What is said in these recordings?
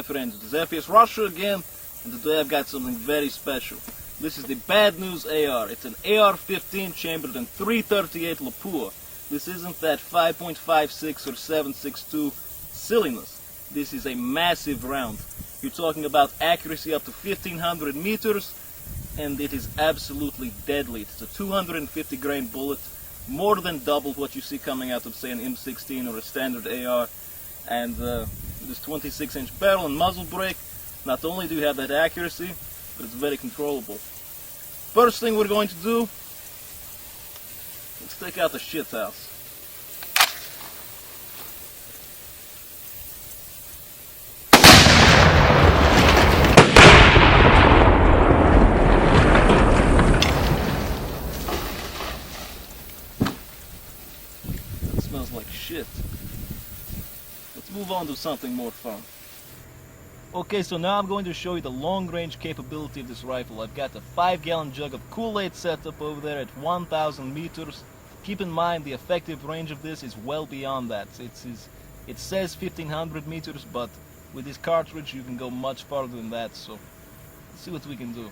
my friends, it is FPS Russia again, and today I've got something very special. This is the Bad News AR. It's an AR-15 chambered in .338 Lapua. This isn't that 5.56 or 7.62 silliness. This is a massive round. You're talking about accuracy up to 1500 meters, and it is absolutely deadly. It's a 250 grain bullet, more than double what you see coming out of, say, an M16 or a standard AR. And this 26-inch barrel and muzzle brake, not only do you have that accuracy, but it's very controllable. First thing we're going to do, let's take out the shit house. That smells like shit. Let's move on to something more fun. Okay, so now I'm going to show you the long-range capability of this rifle. I've got a 5-gallon jug of Kool-Aid set up over there at 1000 meters. Keep in mind the effective range of this is well beyond that. It says 1500 meters, but with this cartridge you can go much farther than that, so let's see what we can do.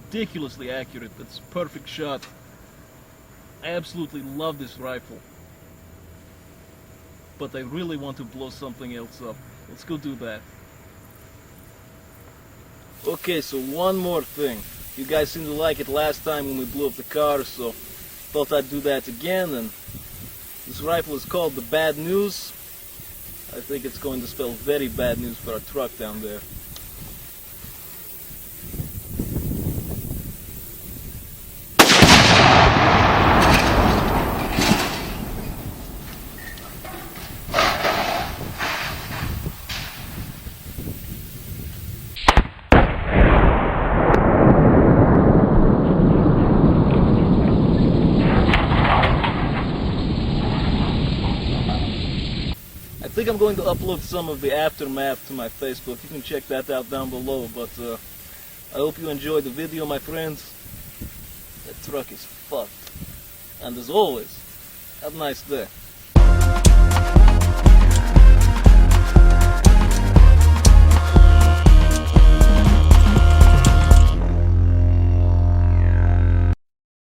Ridiculously accurate. That's a perfect shot. I absolutely love this rifle, but I really want to blow something else up. Let's go do that. Okay, so one more thing. You guys seemed to like it last time when we blew up the car, so thought I'd do that again. And this rifle is called the Bad News. I think it's going to spell very bad news for our truck down there. I think I'm going to upload some of the aftermath to my Facebook. You can check that out down below, but I hope you enjoyed the video, my friends. That truck is fucked. And as always, have a nice day.